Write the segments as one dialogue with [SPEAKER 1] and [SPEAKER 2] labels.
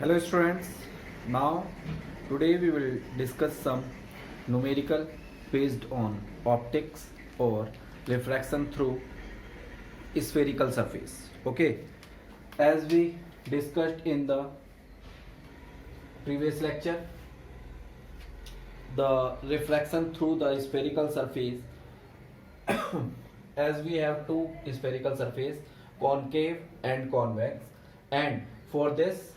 [SPEAKER 1] Hello students, now today we will discuss some numerical based on optics or refraction through spherical surface. Okay, as we discussed in the previous lecture, the refraction through the spherical surface as we have two spherical surface, concave and convex, and for this,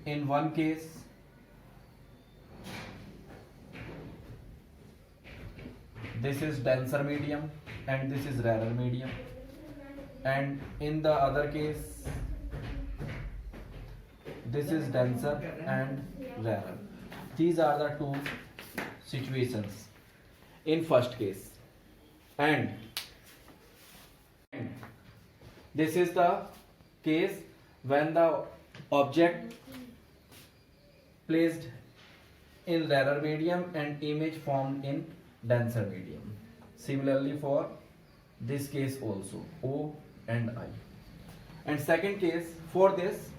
[SPEAKER 1] in one case this is denser medium and this is rarer medium, and in the other case this is denser and rarer. These are the two situations in first case, and this is the case when the object placed in rarer medium and image formed in denser medium. Similarly for this case also, O and I. And second case, for this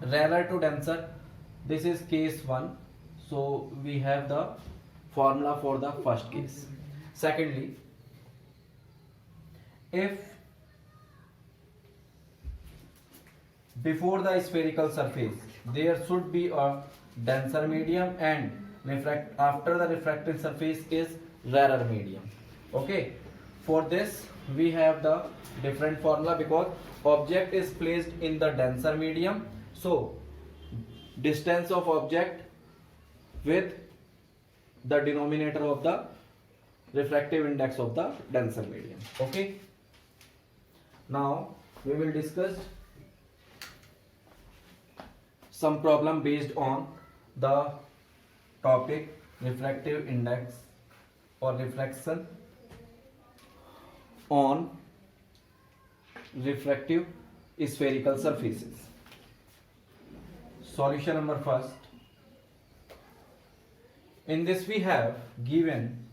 [SPEAKER 1] rarer to denser, this is case 1. So we have the formula for the first case. Secondly, if before the spherical surface there should be a denser medium and after the refracting surface is rarer medium. Okay, for this we have the different formula because object is placed in the denser medium, so distance of object with the denominator of the refractive index of the denser medium. Okay, now we will discuss some problem based on the topic refractive index or refraction on refractive spherical surfaces. Solution number first. In this we have given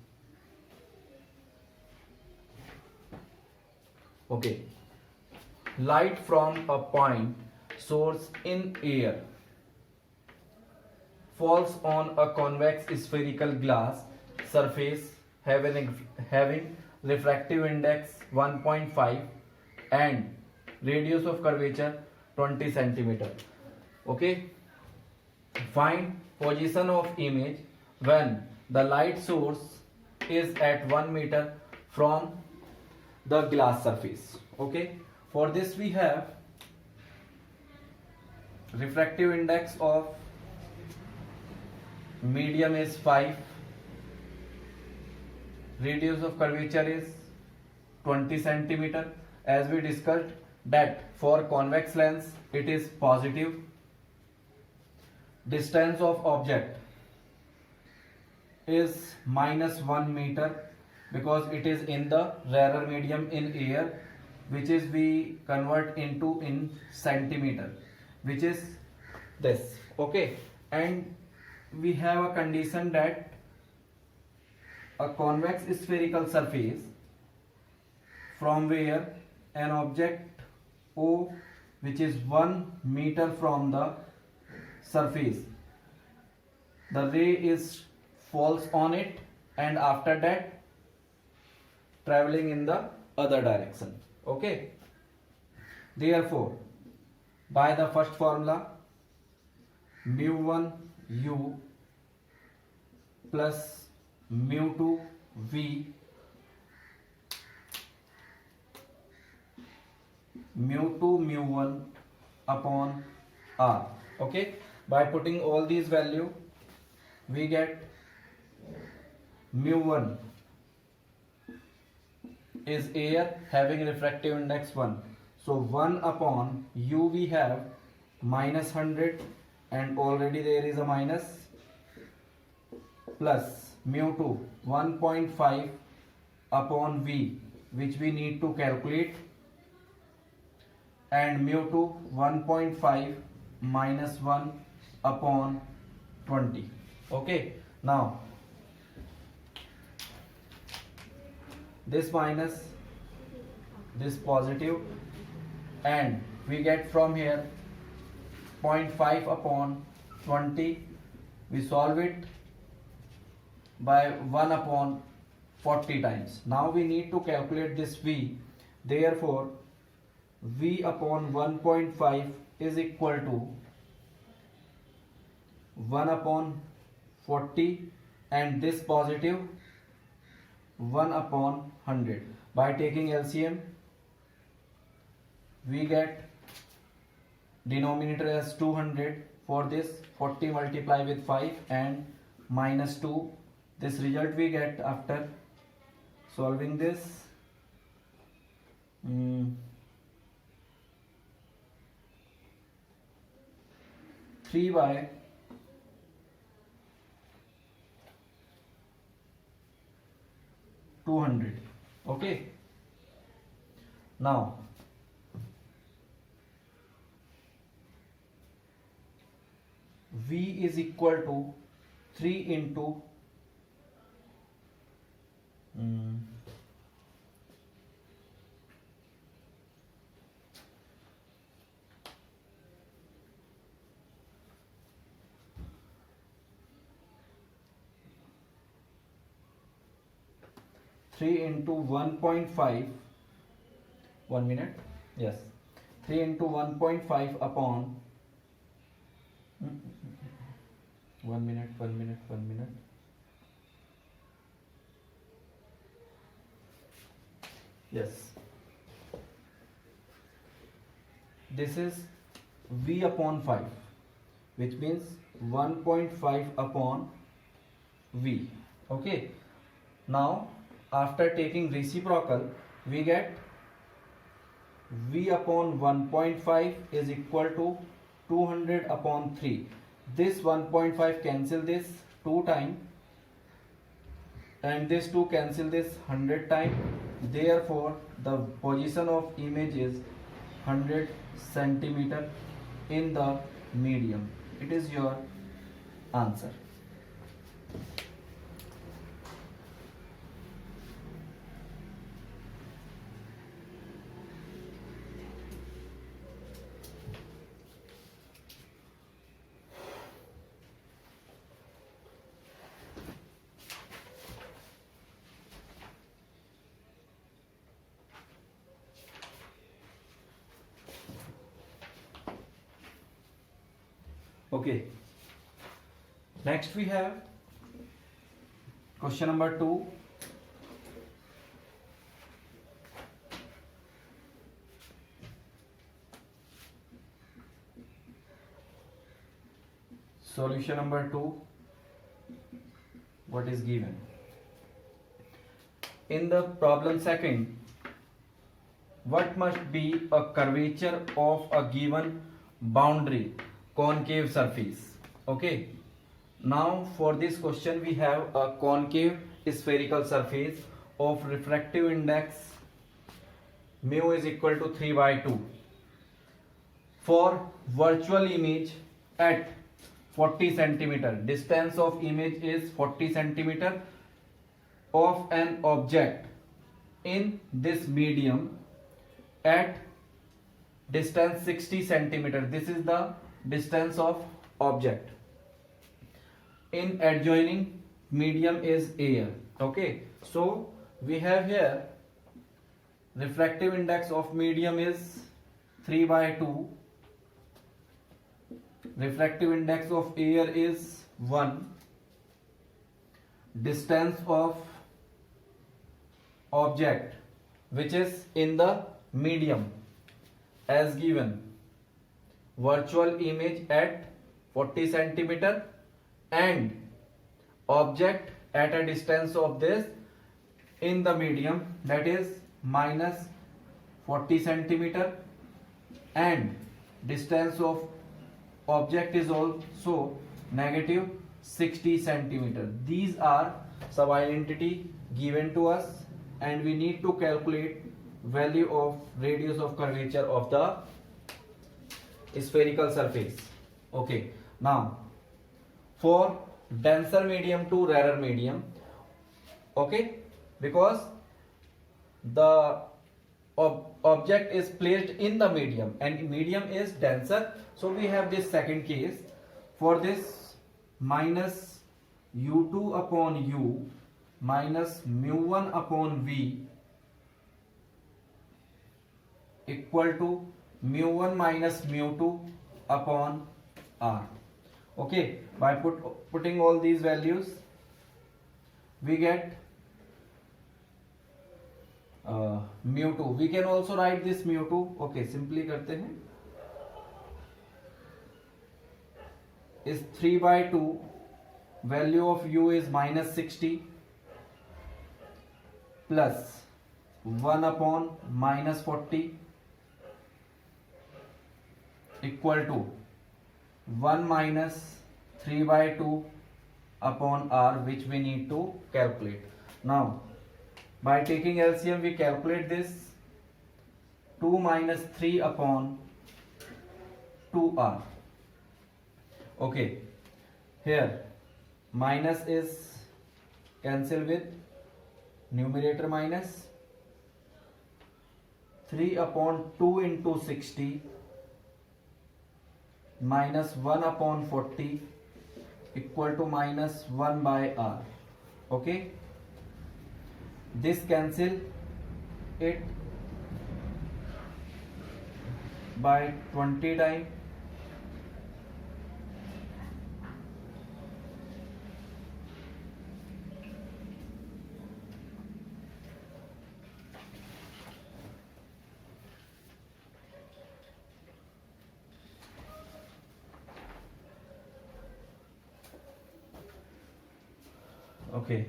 [SPEAKER 1] light from a point source in air falls on a convex spherical glass surface having refractive index 1.5 and radius of curvature 20 centimeter. Okay, find position of image when the light source is at 1 meter from the glass surface. Okay, for this we have refractive index of medium is 5, radius of curvature is 20 centimeter. As we discussed that for convex lens it is positive, distance of object is -1 meter because it is in the rarer medium in air, which is we convert into in centimeter, which is this. Okay, and we have a condition that a convex spherical surface from where an object O, which is 1 meter from the surface, the ray is falls on it and after that traveling in the other direction. Okay, therefore by the first formula, mu1 u plus mu2 v mu2 mu1 upon r. Okay, by putting all these value we get mu1 is air having refractive index 1, so 1 upon u we have -100 and already there is a minus, plus mu2 1.5 upon v which we need to calculate, and mu2 1.5 minus 1 upon 20. Okay, now this minus this positive and we get from here 0.5 upon 20. We solve it by 1 upon 40 times. Now we need to calculate this V. Therefore, V upon 1.5 is equal to 1 upon 40 and this positive 1 upon 100. By taking LCM, we get denominator as 200. For this 40 multiply with 5 and minus 2. This result we get after solving this 3 by 200. Okay. Now V is equal to 3 into 3 into 1.5. 1 minute. Yes. 3 into 1.5 upon 1 minute. Yes. This is V upon 5, which means 1.5 upon V. Okay. Now, after taking reciprocal, we get V upon 1.5 is equal to 200 upon 3. This 1.5 cancel this 2 times and this 2 cancel this 100 times. Therefore, the position of image is 100 centimeter in the medium. It is your answer. Okay. Next we have question number 2. Solution number 2. What is given? In the problem second, what must be a curvature of a given boundary concave surface? Okay. Now for this question we have a concave spherical surface of refractive index mu is equal to 3 by 2. For virtual image at 40 centimeter, distance of image is 40 centimeter of an object in this medium at distance 60 centimeter. This is the distance of object. In adjoining medium is air. Okay, so we have here refractive index of medium is 3 by 2. Refractive index of air is 1. Distance of object which is in the medium as given. Virtual image at 40 centimeter and object at a distance of this in the medium, that is minus 40 centimeter, and distance of object is also negative 60 centimeter. These are sub identity given to us and we need to calculate value of radius of curvature of the spherical surface. Okay, now for denser medium to rarer medium, okay, because the object is placed in the medium and medium is denser, so we have this second case. For this, minus u2 upon u minus mu1 upon v equal to mu1 minus mu2 upon r. Okay, by putting all these values we get mu2. We can also write this mu2. Okay, simply करते हैं, is 3 by 2, value of u is minus 60 plus 1 upon minus 40 equal to 1 minus 3 by 2 upon r, which we need to calculate. Now by taking LCM we calculate this. 2 minus 3 upon 2r. Okay, here minus is cancel with numerator minus, 3 upon 2 into 60 minus 1 upon 40 equal to minus 1 by r. Okay, this cancel it by 20 times. Okay,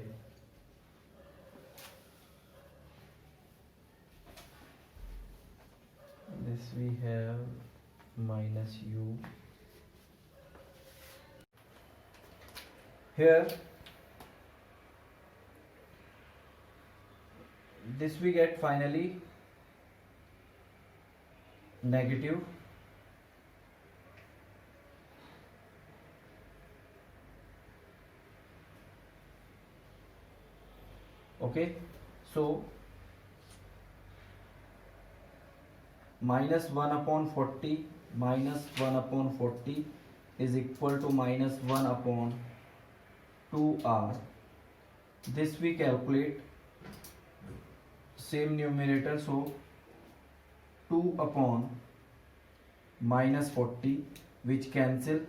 [SPEAKER 1] this we have minus u. Here this we get finally negative. Okay, so minus 1 upon 40 minus 1 upon 40 is equal to minus 1 upon 2r. This we calculate, same numerator, so 2 upon minus 40, which cancel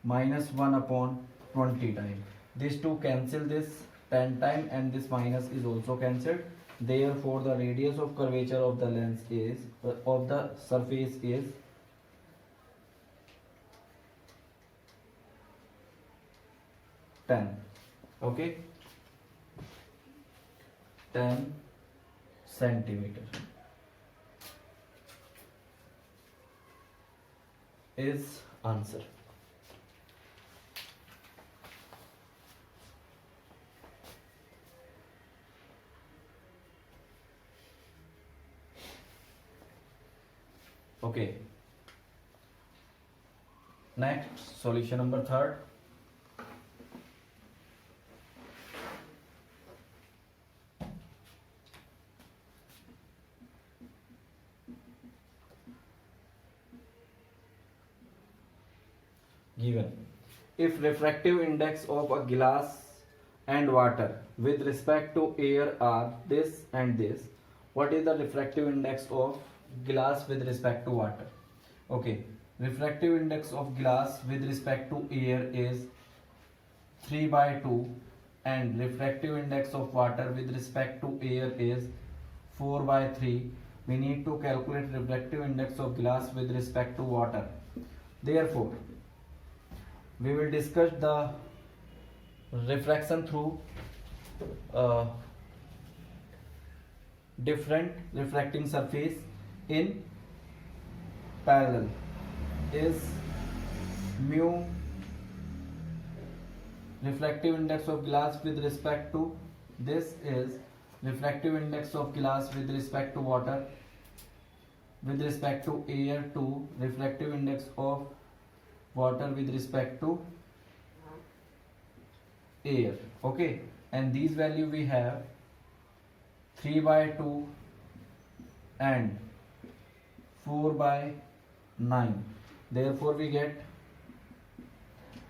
[SPEAKER 1] minus 1 upon 20 times. These two cancel this 10 times and this minus is also cancelled. Therefore the radius of curvature of the lens is of the surface is 10. Okay, 10 centimeter is answer. Okay, next solution number 3rd. Given, if refractive index of a glass and water with respect to air are this and this, what is the refractive index of glass with respect to water? Okay, refractive index of glass with respect to air is 3 by 2 and refractive index of water with respect to air is 4 by 3. We need to calculate refractive index of glass with respect to water. Therefore we will discuss the refraction through different refracting surface in parallel. Is mu refractive index of glass with respect to this is refractive index of glass with respect to water with respect to air to refractive index of water with respect to air. Okay, and these value we have 3 by 2 and 4 by 9. Therefore we get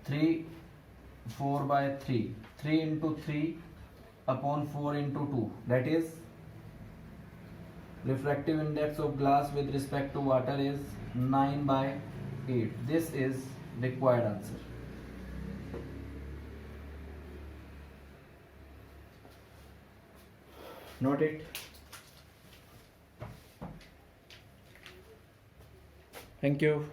[SPEAKER 1] 3 4 by 3. 3 into 3 upon 4 into 2, that is refractive index of glass with respect to water is 9 by 8. This is required answer. Note it. Thank you.